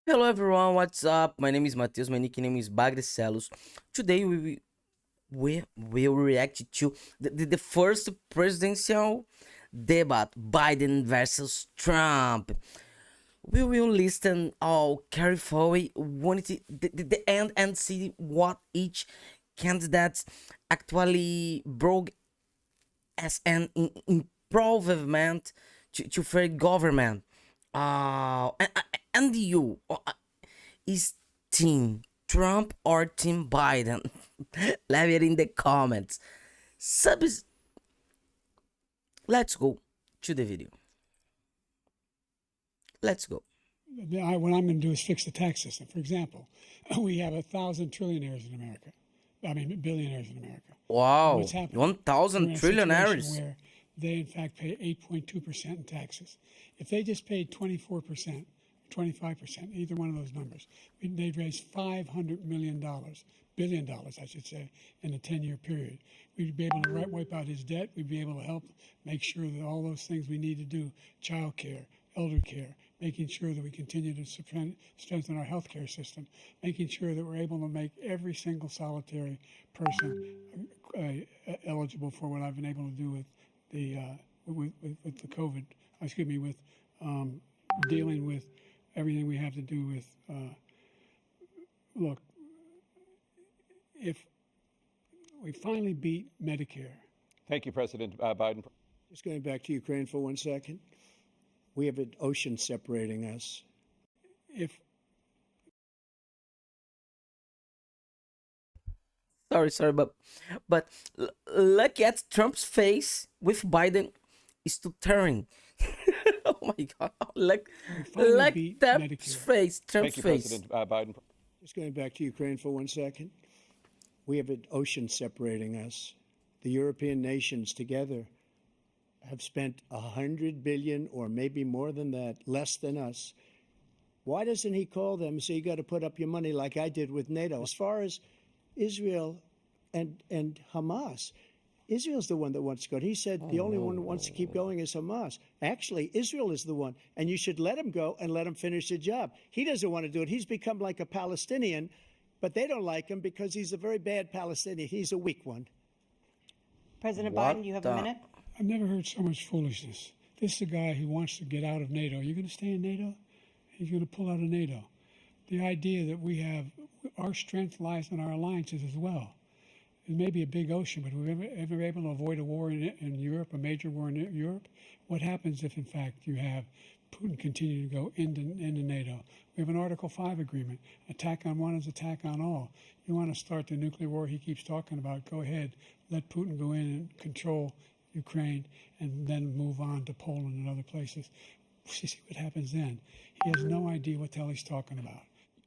Hello everyone, what's up? My name is Matheus, my nickname is BAGRECELOS. Today we will react to the first presidential debate, Biden versus Trump. We will listen all carefully, wanted the end and see what each candidate actually brought as an improvement to fair government. And you is Team Trump or Team Biden? Leave it in the comments. Subs. Let's go to the video. Let's go. What I'm going to do is fix the tax system. For example, we have 1,000 trillionaires in America. I mean, billionaires in America. Wow, What's happening? 1,000 We're in a situation trillionaires. where they, in fact, pay 8.2% in taxes. If they just paid 24%, 25%, either one of those numbers, they'd raise $500 million, billion dollars, I should say, in a 10-year period. We'd be able to wipe out his debt. We'd be able to help make sure that all those things we need to do, child care, elder care, making sure that we continue to strengthen our healthcare system, making sure that we're able to make every single solitary person eligible for what I've been able to do with the COVID. With dealing with everything we have to do with. Look, if we finally beat Medicare. Thank you, President Biden. Just going back to Ukraine for 1 second. We have an ocean separating us. Sorry, but look at Trump's face with Biden is to turn. Oh my God! Look Trump's face. Trump's Thank you, face. President Biden. Just going back to Ukraine for 1 second. We have an ocean separating us. The European nations together have spent 100 billion, or maybe more than that, less than us. Why doesn't he call them and say, you got to put up your money like I did with NATO? As far as Israel and Hamas, Israel's the one that wants to go. He said the only one who wants to keep going is Hamas. Actually, Israel is the one, and you should let him go and let him finish the job. He doesn't want to do it. He's become like a Palestinian, but they don't like him because he's a very bad Palestinian. He's a weak one. President Biden, you have a minute. I've never heard so much foolishness. This is a guy who wants to get out of NATO. You're going to stay in NATO? He's going to pull out of NATO. The idea that we have, our strength lies in our alliances as well. It may be a big ocean, but we're ever able to avoid a war in Europe, a major war in Europe? What happens if, in fact, you have Putin continue to go into NATO? We have an Article 5 agreement. Attack on one is attack on all. You want to start the nuclear war he keeps talking about, go ahead. Let Putin go in and control Ukraine and then move on to Poland and other places. See what happens then. He has no idea what the hell he's talking about.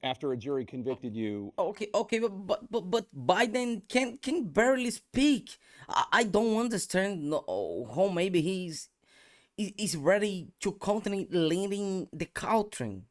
After a jury convicted you. Okay, but Biden can barely speak. I don't understand how maybe he's ready to continue leading the country.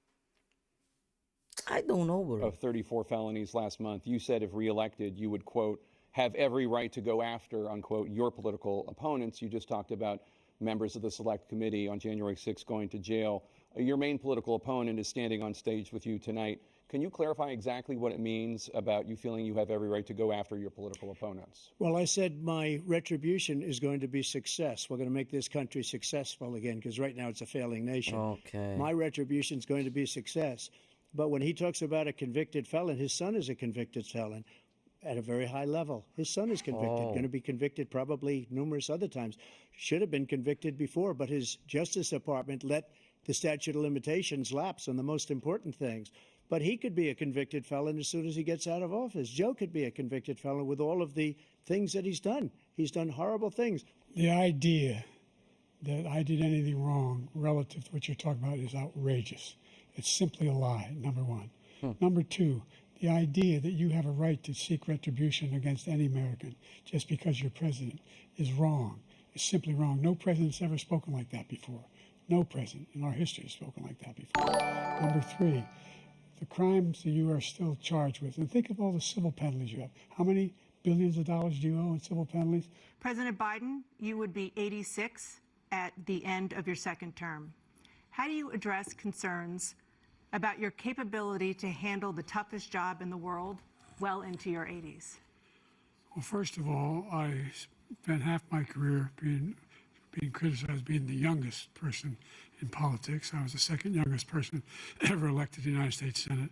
I don't know, bro. Of 34 felonies last month, you said if reelected, you would, quote, have every right to go after, unquote, your political opponents. You just talked about members of the Select Committee on January 6th going to jail. Your main political opponent is standing on stage with you tonight. Can you clarify exactly what it means about you feeling you have every right to go after your political opponents? Well, I said my retribution is going to be success. We're going to make this country successful again, because right now it's a failing nation. Okay. My retribution is going to be success. But when he talks about a convicted felon, his son is a convicted felon at a very high level. His son is convicted, going to be convicted probably numerous other times. Should have been convicted before, but his Justice Department let the statute of limitations lapse on the most important things. But he could be a convicted felon as soon as he gets out of office. Joe could be a convicted felon with all of the things that he's done. He's done horrible things. The idea that I did anything wrong relative to what you're talking about is outrageous. It's simply a lie, number one. Number two, the idea that you have a right to seek retribution against any American just because you're president is wrong. It's simply wrong. No president's ever spoken like that before. No president in our history has spoken like that before. Number three, the crimes that you are still charged with. And think of all the civil penalties you have. How many billions of dollars do you owe in civil penalties? President Biden, you would be 86 at the end of your second term. How do you address concerns about your capability to handle the toughest job in the world well into your 80s? Well, first of all, I spent half my career being criticized being the youngest person in politics. I was the second youngest person ever elected to the United States Senate,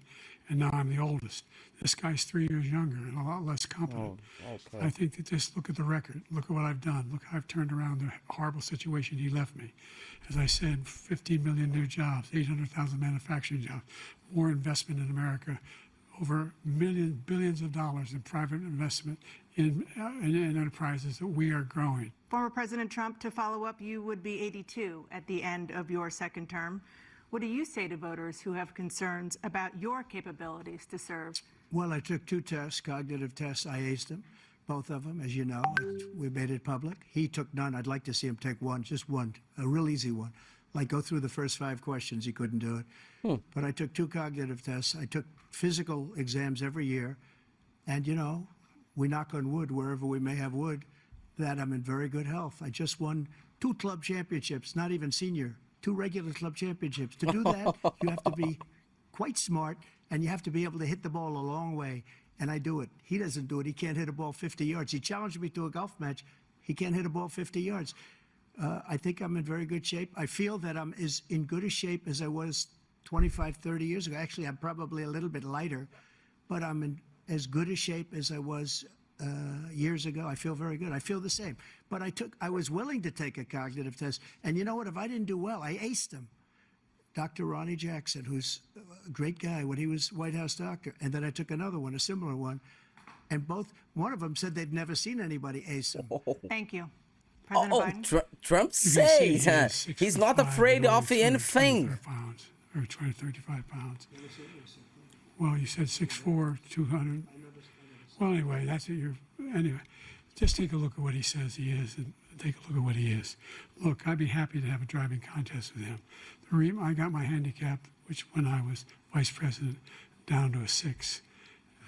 and now I'm the oldest. This guy's 3 years younger and a lot less competent. Okay. I think that just look at the record. Look at what I've done. Look how I've turned around the horrible situation he left me. As I said, 15 million new jobs, 800,000 manufacturing jobs, more investment in America, over billions of dollars in private investment in enterprises that we are growing. Former President Trump, to follow up, you would be 82 at the end of your second term. What do you say to voters who have concerns about your capabilities to serve? Well, I took 2 tests, cognitive tests. I aced them, both of them, as you know. We made it public. He took none. I'd like to see him take one, just one, a real easy one. Like go through the first 5 questions. He couldn't do it. But I took 2 cognitive tests. I took physical exams every year. And, you know, we knock on wood wherever we may have wood, that I'm in very good health. I just won 2 club championships, not even senior, 2 regular club championships. To do that, you have to be quite smart, and you have to be able to hit the ball a long way. And I do it. He doesn't do it. He can't hit a ball 50 yards. He challenged me to a golf match. He can't hit a ball 50 yards. I think I'm in very good shape. I feel that I'm as in good a shape as I was 25, 30 years ago. Actually, I'm probably a little bit lighter, but I'm in as good a shape as I was years ago. I feel very good. I feel the same. But I was willing to take a cognitive test. And you know what? If I didn't do well, I aced him. Dr. Ronnie Jackson, who's a great guy when he was White House doctor. And then I took another one, a similar one. And one of them said they'd never seen anybody ace him. Thank you. President Biden? Trump You can see says he's not 6'5" afraid and of only anything. 35 pounds, or 20, 35 pounds. Well, you said 6'4", 200. Well, anyway, that's what anyway, just take a look at what he says he is and take a look at what he is. Look, I'd be happy to have a driving contest with him. I got my handicap, which when I was vice president, down to a 6.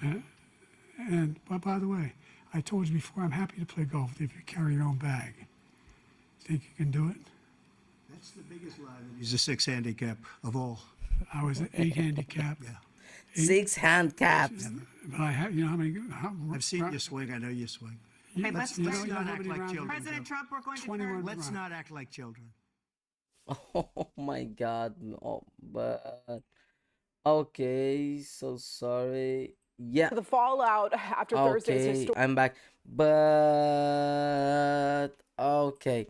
But by the way, I told you before, I'm happy to play golf if you carry your own bag. Think you can do it? That's the biggest lie. He's a 6 handicap of all. I was an 8 handicap. Yeah. 6 handicaps. But I have, you know how many? I've seen you swing. I know you swing. Hey, let's you know, not you know, act nobody like rounds children. it. President Trump, we're going to 21 turn. Let's not act like children. Oh my God. Oh, but okay, so sorry. Yeah. The fallout after Thursday's Okay, historic. I'm back. But okay.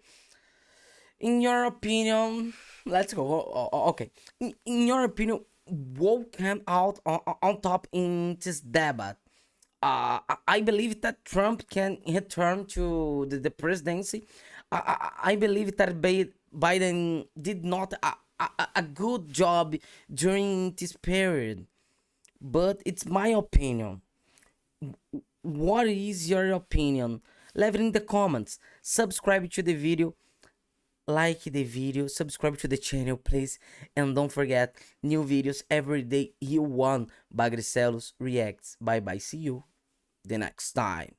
In your opinion, let's go. Okay. In your opinion, what came out on top in this debate? I believe that Trump can return to the presidency. I believe that Biden did not a good job during this period. But it's my opinion. What is your opinion? Leave it in the comments. Subscribe to the video. Like the video. Subscribe to the channel, please. And don't forget, new videos every day. You want BAGRECELOS reacts. Bye bye. See you the next time.